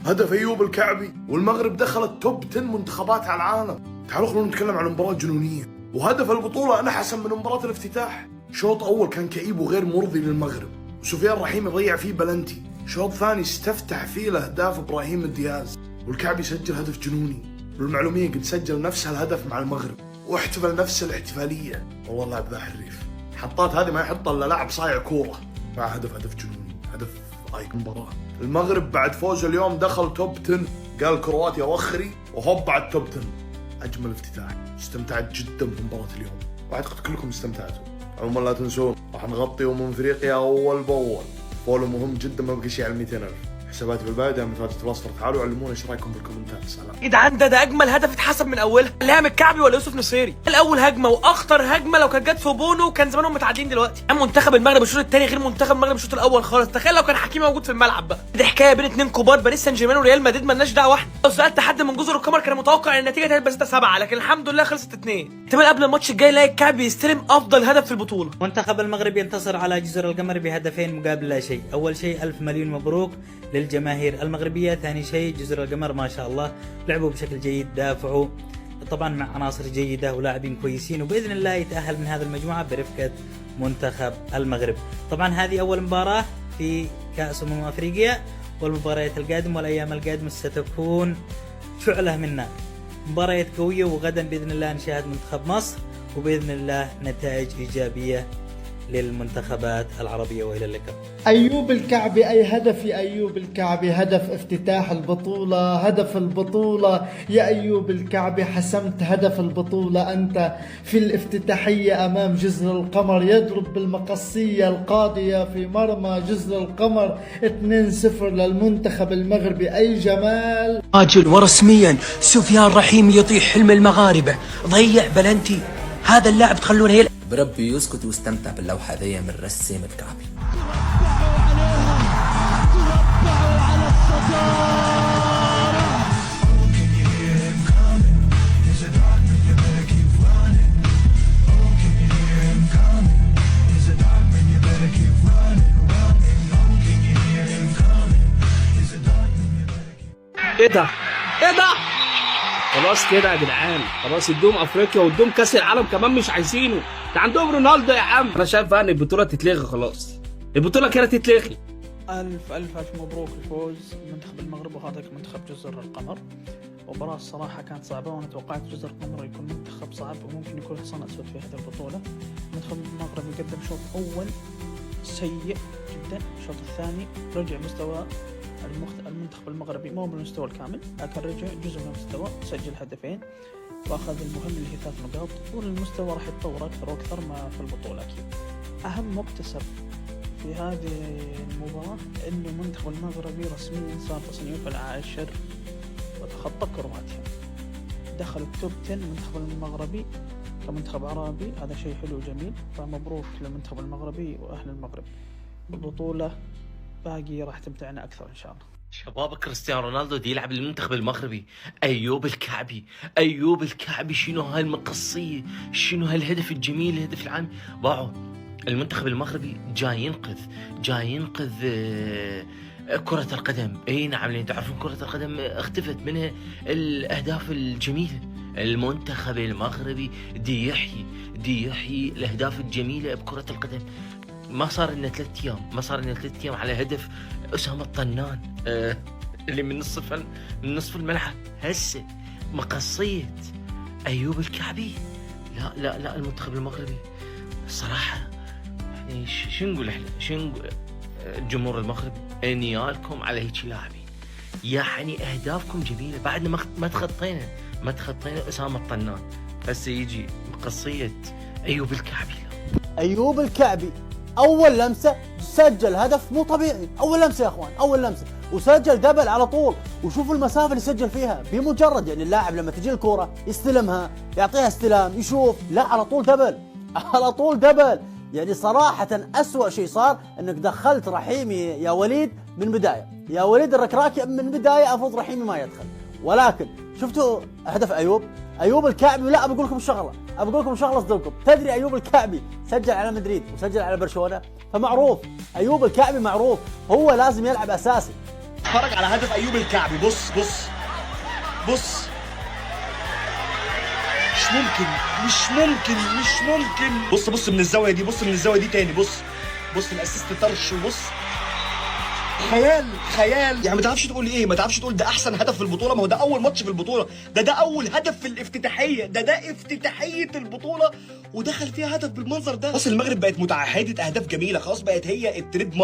هدف أيوب الكعبي، والمغرب دخلت توب 10 منتخبات على العالم. تعالوا خلونا نتكلم عن مباراة جنونية. وهدف البطولة أنا حسن من مباراة الافتتاح. شوط أول كان كئيب وغير مرضي للمغرب، وسفيان رحيم يضيع فيه بلنتي. شوط ثاني استفتح فيه الأهداف إبراهيم دياز، والكعبي سجل هدف جنوني. والمعلومية قد سجل نفس الهدف مع المغرب واحتفل نفس الاحتفالية. والله اللاعب ذا حريف، حطات هذه ما يحطها إلا لاعب صايع كورة. مع هدف جنوني، هدف ايكون مباراة. المغرب بعد فوز اليوم دخل توب 10، قال كرواتيا وخري وهوب على التوب 10. اجمل افتتاح، استمتعت جدا بمباراة اليوم واعتقد كلكم استمتعتوا. عموما لا تنسون راح نغطي افريقيا اول باول. فولو مهم جدا، ما بقى شيء على 200,000. حساباتي بالبايو دائما تواصلوا. تعالوا علمونا ايش رايكم بالكومنتات. سلام. جدعان ده اجمل هدف اتحسب من اولها. لام الكعبي ولا يوسف نصيري؟ الاول هجمه واخطر هجمه، لو كانت جت في بونو كان زمانهم متعادلين دلوقتي. اما منتخب المغرب الشوط الثاني غير منتخب المغرب الشوط الاول خالص. تخيل لو كان حكيمي موجود في الملعب بقى. دي حكايه بين اتنين كبار، باريس سان جيرمان وريال مدريد، مالناش دعوه. واحده لو سالت حد من جزر القمر كان متوقع ان النتيجه هتبقى 6-7، لكن الحمد لله خلصت 2. احتمال قبل الماتش الجاي يلاقي الكعبي يستلم افضل هدف في البطوله. منتخب المغرب ينتصر على جزر القمر بهدفين مقابل لا شيء. اول شيء الف مليون مبروك للجماهير المغربيه. ثاني شيء جزر القمر ما شاء الله لعبوا بشكل جيد، دافعوا طبعا مع عناصر جيده ولاعبين كويسين، وباذن الله يتاهل من هذه المجموعه برفقه منتخب المغرب. طبعا هذه اول مباراه في كاس افريقيا، والمباريات القادمه والايام القادمه ستكون شعله من نار. مباريات قويه، وغدا باذن الله نشاهد منتخب مصر، وباذن الله نتائج ايجابيه للمنتخبات العربية. وإلى اللقاء. أيوب الكعبي، أي هدف يا أيوب الكعبي، هدف افتتاح البطولة، هدف البطولة يا أيوب الكعبي. حسمت هدف البطولة أنت في الافتتاحية أمام جزر القمر، يضرب بالمقصية القاضية في مرمى جزر القمر. 2-0 للمنتخب المغربي. أي جمال. راجل ورسميا سفيان رحيم يطيح حلم المغاربة، ضيع بلنتي. هذا اللاعب تخلونه يلعب. بربي يسكت واستمتع باللوحة ذي من رسم الكعبي. ايه ده؟ خلاص كده يا جدعان، خلاص ادوهم افريقيا وادوهم كاس العالم كمان، مش عايزينه. ده عندهم رونالدو يا عم. انا شايف بقى ان البطوله تتلغي خلاص، البطوله كده تتلغي. ألف مبروك الفوز منتخب المغرب وهذاك منتخب جزر القمر. مباراة الصراحة كانت صعبة، وأنا توقعت جزر القمر يكون منتخب صعب وممكن يكون حصان أسود في هذه البطولة. منتخب المغرب يقدم شوط أول سيء جدا، الشوط الثاني رجع مستوى المنتخب المغربي مو بالمستوى الكامل، لكن رجع جزء من المستوى، سجل هدفين واخذ المهم اللي هي 3 نقاط، والمستوى راح يتطور اكثر واكثر ما في البطوله. اكيد اهم مكتسب في هذه المباراه انه المنتخب المغربي رسميا صار تصنيفه العاشر وتخطى كرواتيا، دخل التوب 10 المنتخب المغربي كمنتخب عربي. هذا شيء حلو وجميل، فمبروك للمنتخب المغربي واهل المغرب. البطوله باقي راح تمتعنا اكثر ان شاء الله. شباب كريستيانو رونالدو دي يلعب للمنتخب المغربي. ايوب الكعبي شنو هاي المقصيه، شنو هالهدف الجميل، الهدف العام. باعوا المنتخب المغربي جاي ينقذ كرة القدم. اي نعم، لان تعرفون كرة القدم اختفت منها الاهداف الجميلة. المنتخب المغربي دي يحيي الاهداف الجميلة بكرة القدم. ما صار لنا 3 ايام على هدف اسامه الطنان اللي من نصف الملعب. هسه مقصيه ايوب الكعبي. لا المنتخب المغربي الصراحه يعني شو نقول احنا، الجمهور المغربي نيالكم على هيك لاعبين، يعني اهدافكم جميله. بعدنا ما تخطينا اسامه الطنان، هسه يجي مقصيه ايوب الكعبي. ايوب الكعبي اول لمسه سجل هدف مو طبيعي، اول لمسه يا اخوان، اول لمسه وسجل دبل على طول. وشوف المسافه اللي سجل فيها بمجرد، يعني اللاعب لما تجي الكوره يستلمها يعطيها استلام يشوف، لا على طول دبل. يعني صراحه اسوأ شيء صار انك دخلت رحيمي يا وليد من بدايه، يا وليد الركراكي من بدايه المفروض رحيمي ما يدخل. ولكن شفتوا هدف ايوب الكعبي. لا بقول لكم شغله اصدقكم، تدري ايوب الكعبي سجل على مدريد وسجل على برشلونه، فمعروف ايوب الكعبي معروف هو لازم يلعب اساسي. اتفرج على هدف ايوب الكعبي. بص بص بص، مش ممكن مش ممكن مش ممكن. بص بص من الزاويه دي، بص من الزاويه دي تاني، بص بص الاسيست طرش، وبص خيال خيال. يعني ما تعرفش تقول ايه، ما تعرفش تقول ده احسن هدف في البطوله. ما هو ده اول ماتش في البطوله، ده اول هدف في الافتتاحيه، ده افتتاحيه البطوله ودخل فيها هدف بالمنظر ده. خلاص المغرب بقت متعهده اهداف جميله، خلاص بقت هي التريد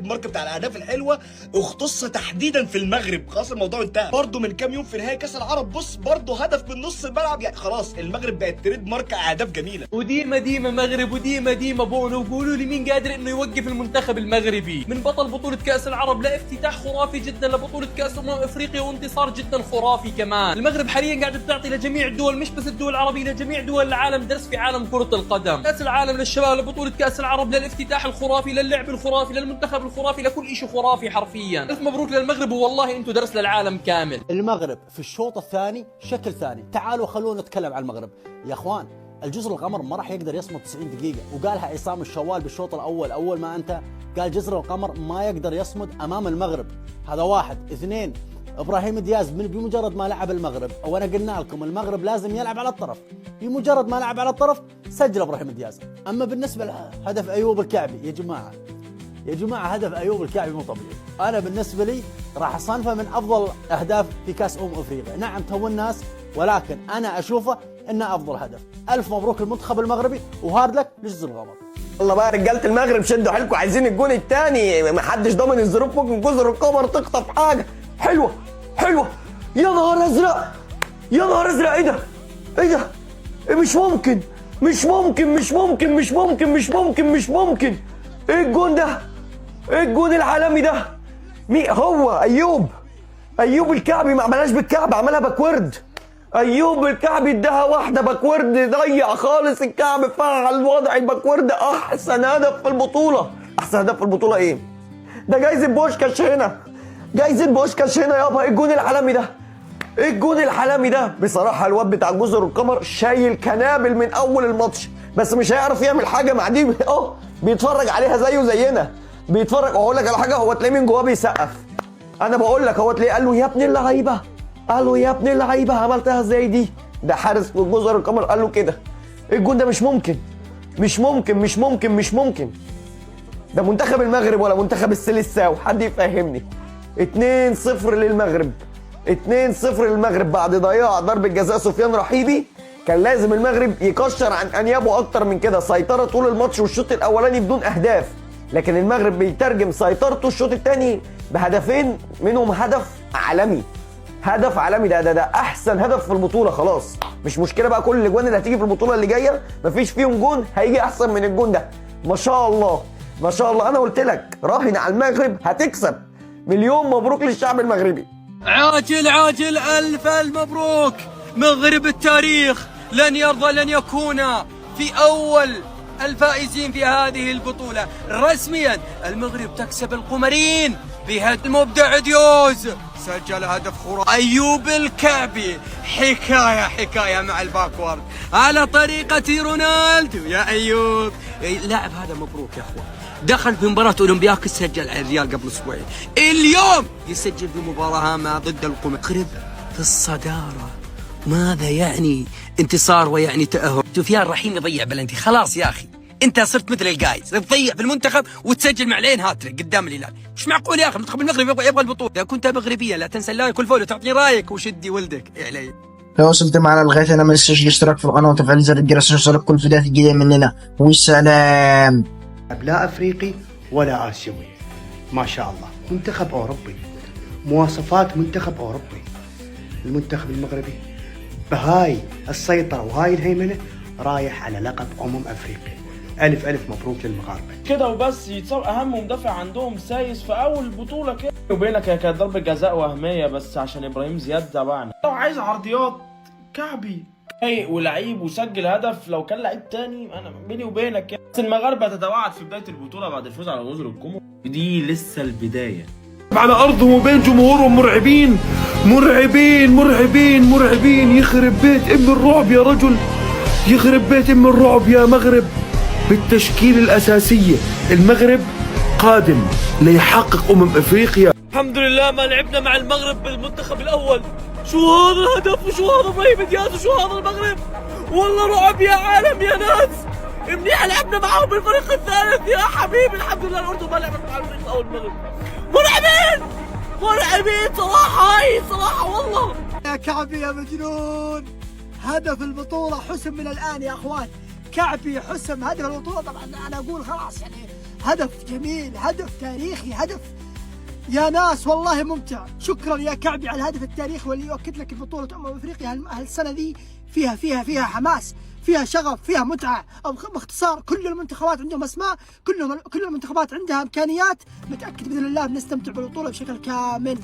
مارك بتاع الاهداف الحلوه، اختص تحديدا في المغرب. خلاص الموضوع انتهى. برده من كام يوم في نهائي كاس العرب، بص برده هدف من نص الملعب. يعني خلاص المغرب بقت تريد مارك اهداف جميله. وديما مغرب وديما بونو. وقولوا لي مين قادر انه يوقف المنتخب المغربي من بطل بطوله كاس العرب لافتتاح خرافي جدا لبطوله كاس افريقيا وانتصار جدا خرافي كمان. المغرب حاليا قاعده تعطي لجميع الدول، مش بس الدول العربيه، لجميع دول العالم درس في عالم كره القدم. كاس العالم للشباب، لبطوله كاس العرب، للافتتاح الخرافي، للعب الخرافي، للمنتخب الخرافي، لكل شيء خرافي حرفيا. الف مبروك للمغرب، والله انتم درس للعالم كامل. المغرب في الشوط الثاني شكل ثاني. تعالوا خلونا نتكلم عن المغرب يا اخوان. الجزر القمر ما راح يقدر يصمد 90 دقيقة، وقالها عصام الشوال بالشوط الأول أول ما انتهى، قال جزر القمر ما يقدر يصمد أمام المغرب. هذا واحد. اثنين، إبراهيم دياز بمجرد ما لعب المغرب، وأنا قلنا لكم المغرب لازم يلعب على الطرف، بمجرد ما لعب على الطرف سجل إبراهيم دياز. أما بالنسبة لهدف أيوب الكعبي يا جماعة هدف أيوب الكعبي مو طبيعي. أنا بالنسبة لي راح أصنفه من أفضل أهداف في كأس أفريقيا. نعم تو الناس، ولكن أنا أشوفه إنه أفضل هدف. ألف مبروك للمنتخب المغربي، وهارد لك لجزر القمر. والله بقى رجالة المغرب شدوا حيلكم، عايزين الجون الثاني، محدش ضامن الظروف، ممكن جزر القمر تخطف حاجة حلوة. يا نهار أزرق إيه ده؟ مش ممكن. إيه الجون ده؟ إيه الجون العالمي ده؟ مين هو؟ أيوب الكعبي. ما عملهاش بالكعب، عملها باكورد. أيوب الكعبي اداها واحدة باكورد، ضيع خالص الكعب، فعل وضع الباكورد. أحسن هدف في البطولة إيه؟ ده جايزة بوشكاش هنا يابا. إيه الجون العالمي ده؟ بصراحة الواد بتاع جزر القمر شايل كنابل من أول الماتش، بس مش هيعرف يعمل حاجة مع دي. بيتفرج عليها زيه زينا، بيتفرج. وأقول لك على حاجة، هو تلاقيه من جواه بيسقف. أنا بقول لك هو تلاقيه قال له يا ابن اللعيبة عملتها ازاي دي؟ ده حارس جزر القمر قال له كده. الجون ده مش ممكن. ده منتخب المغرب ولا منتخب السيليساو؟ حد يفهمني. 2-0 للمغرب بعد ضياع ضربة جزاء سفيان رحيبي. كان لازم المغرب يكشر عن انيابه اكتر من كده. سيطرة طول الماتش والشوط الاولاني بدون اهداف، لكن المغرب بيترجم سيطرته الشوط الثاني بهدفين، منهم هدف عالمي. ده احسن هدف في البطوله. خلاص مش مشكله بقى، كل الاجوان اللي هتيجي في البطوله اللي جايه مفيش فيهم جون هيجي احسن من الجون ده. ما شاء الله. انا قلت لك راهن على المغرب هتكسب. مليون مبروك للشعب المغربي. عاجل ألف مبروك. مغرب التاريخ لن يرضى لن يكون في أول الفائزين في هذه البطولة. رسميا المغرب تكسب القمرين بهدف المبدع ديوز، سجل هدف خرافي. أيوب الكعبي حكاية مع الباكورد على طريقة رونالدو. يا أيوب لاعب هذا مبروك يا أخوان، دخل في مباراة أولمبياكوس سجل على الريال قبل أسبوعين، اليوم يسجل في مباراة ما ضد المغرب في الصدارة. ماذا يعني انتصار ويعني تأهل؟ سفيان رحيم يضيع بلنتي. خلاص يا أخي انت صرت مثل القايز، تضيع في المنتخب وتسجل مع العين هاتريك قدام الهلال. مش معقول يا اخي، المنتخب المغربي يبغى البطوله. اذا كنت مغربيا لا تنسى اللايك والفولو، تعطيني رايك وشدي ولدك علي. لو وصلت معنا لغايه هنا ما تنساش الاشتراك في القناه وتفعيل زر الجرس عشان يوصلك كل فيديوهات جديده مننا. والسلام. لا افريقي ولا اسيوي، ما شاء الله منتخب اوروبي، مواصفات منتخب اوروبي. المنتخب المغربي بهاي السيطره وهاي الهيمنه رايح على لقب افريقيا. ألف مبروك للمغاربة. كده وبس يتصاب أهم مدافع عندهم سايس في أول البطولة كده. وبينك هي كانت ضربة جزاء وهمية بس عشان إبراهيم زياد تبعنا. لو عايز عرضيات كعبي رايق ولعيب وسجل هدف، لو كان لعيب تاني أنا بيني وبينك يعني. بس المغاربة تتوعد في بداية البطولة بعد الفوز على جزر القمر، دي لسه البداية. على أرضهم وبين جمهورهم مرعبين. يخرب بيت الرعب يا رجل، يخرب بيت الرعب يا مغرب. بالتشكيل الأساسية المغرب قادم ليحقق أفريقيا. الحمد لله ما لعبنا مع المغرب بالمنتخب الاول. شو هذا الهدف وشو هذا ابراهيم دياز وشو هذا المغرب؟ والله رعب يا عالم يا ناس. منيح لعبنا معهم بالفريق الثالث يا حبيبي. الحمد لله الاردن ما لعبت مع الفريق الاول المغرب. مرعبين صراحه. هاي صراحه والله. يا كعبي يا مجنون، هدف البطولة حسم من الآن يا أخوان. كعبي حسم هدف البطولة. طبعا أنا أقول خلاص يعني هدف جميل، هدف تاريخي، هدف يا ناس والله ممتع. شكرا يا كعبي على الهدف التاريخي واللي يؤكد لك البطولة أفريقيا هالسنة ذي فيها حماس، فيها شغف، فيها متعة. أو باختصار كل المنتخبات عندهم أسماء، كل المنتخبات عندها إمكانيات. متأكد بإذن الله بنستمتع بالبطولة بشكل كامل.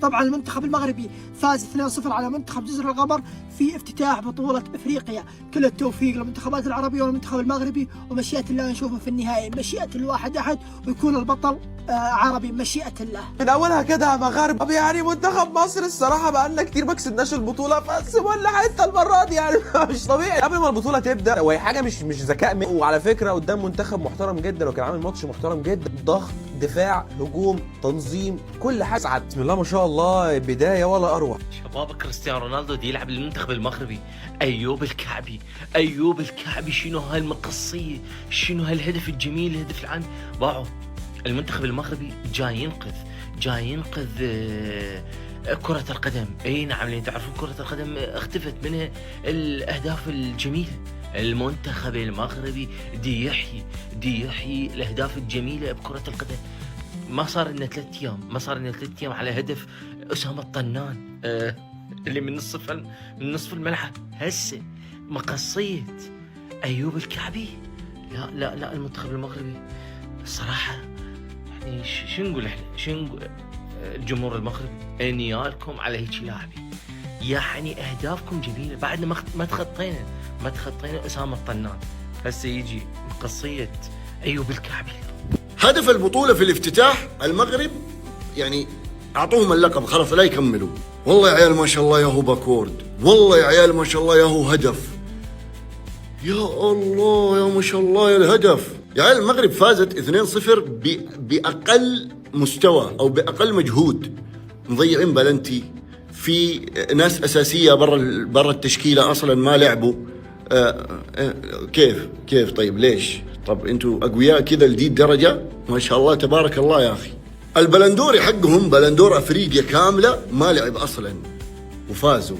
طبعا المنتخب المغربي فاز 2-0 على منتخب جزر القمر في افتتاح بطولة افريقيا. كل التوفيق للمنتخبات العربية والمنتخب المغربي، ومشيئة الله نشوفه في النهائي. مشيئة الواحد احد ويكون البطل عربي مشيئة الله. من اولها كده يا مغاربه. طب يعني منتخب مصر الصراحه بقالنا كتير ما كسبناش البطوله، بس ولا حتى المره دي يعني مش طبيعي. قبل ما البطوله تبدا وهي حاجه مش ذكاء وعلى فكره قدام منتخب محترم جدا وكان عامل ماتش محترم جدا. ضغط، دفاع، هجوم، تنظيم، كل حاجه. بسم الله ما شاء الله، بدايه ولا اروع. شباب كريستيانو رونالدو دي يلعب للمنتخب المغربي. ايوب الكعبي شنو هالمقصيه، شنو هالهدف الجميل، الهدف العام. باعوا المنتخب المغربي جاي ينقذ كرة القدم. اي نعم، لان تعرفون كرة القدم اختفت منها الاهداف الجميلة. المنتخب المغربي دي يحيي الاهداف الجميلة بكرة القدم. ما صار لنا 3 ايام على هدف اسامة الطنان اللي من نصف الملعب. هسه مقصية ايوب الكعبي. لا المنتخب المغربي الصراحة يعني شو نقول احنا، الجمهور المغربي نيالكم على هيك لاعبين. يعني اهدافكم جميله. بعدنا ما تخطينا اسامه الطنان. هسه يجي قصيه ايوب الكعبي. هدف البطولة في الافتتاح المغرب يعني اعطوهم اللقب خلاص لا يكملوا. والله يا عيال ما شاء الله يا هو باكورد، والله يا عيال ما شاء الله يا هو هدف. يا الله يا ما شاء الله يا الهدف. يا عيال المغرب فازت 2-0 بأقل مستوى أو بأقل مجهود. مضيعين بلنتي، في ناس أساسية برا التشكيلة أصلا ما لعبوا. كيف طيب ليش؟ طب انتوا أقوياء كذا لدي درجة؟ ما شاء الله تبارك الله يا أخي. البلندوري حقهم بلندور أفريقيا كاملة ما لعب أصلا وفازوا،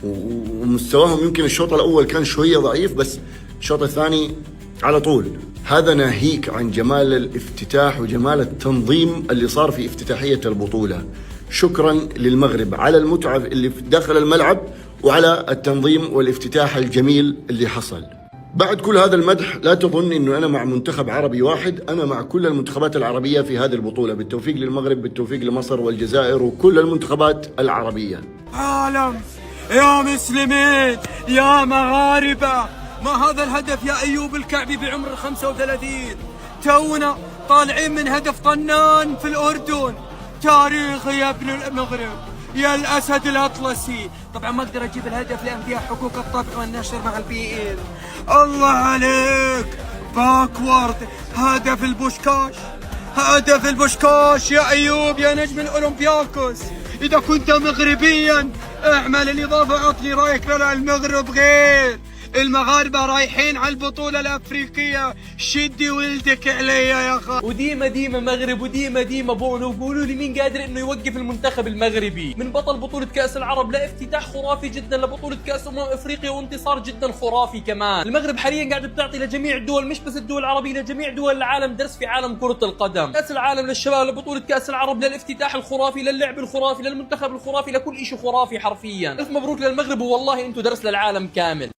ومستواهم يمكن الشوط الأول كان شوية ضعيف، بس الشوط الثاني على طول. هذا ناهيك عن جمال الافتتاح وجمال التنظيم اللي صار في افتتاحية البطولة. شكرا للمغرب على المتعة اللي داخل الملعب وعلى التنظيم والافتتاح الجميل اللي حصل. بعد كل هذا المدح لا تظن انه انا مع منتخب عربي واحد، انا مع كل المنتخبات العربية في هذه البطولة. بالتوفيق للمغرب، بالتوفيق لمصر والجزائر وكل المنتخبات العربية. عالم يا مسلمين يا مغاربة، ما هذا الهدف يا أيوب الكعبي بعمر 35؟ تونا طالعين من هدف طنان في الأردن. تاريخي يا ابن المغرب يا الأسد الأطلسي. طبعا ما أقدر أجيب الهدف لأن فيها حقوق الطبع والنشر مع البي إل. الله عليك باكورد. هدف البوشكاش يا أيوب يا نجم الأولمبياكوس. إذا كنت مغربيا اعمل الإضافة، عطني رأيك. لا المغرب غير، المغاربة رايحين على البطولة الأفريقية. شدي ولدك علي يا أخي. وديما مغرب وديما بونو. وقولوا لي مين قادر انه يوقف المنتخب المغربي من بطل بطولة كأس العرب لافتتاح خرافي جدا لبطولة كأس افريقيا وانتصار جدا خرافي كمان. المغرب حاليا قاعد بتعطي لجميع الدول، مش بس الدول العربية، لجميع دول العالم درس في عالم كرة القدم. كأس العالم للشباب، لبطولة كأس العرب، للافتتاح الخرافي، للعب الخرافي، للمنتخب الخرافي، لكل شيء خرافي حرفيا. ألف مبروك للمغرب، والله انتم درس للعالم كامل.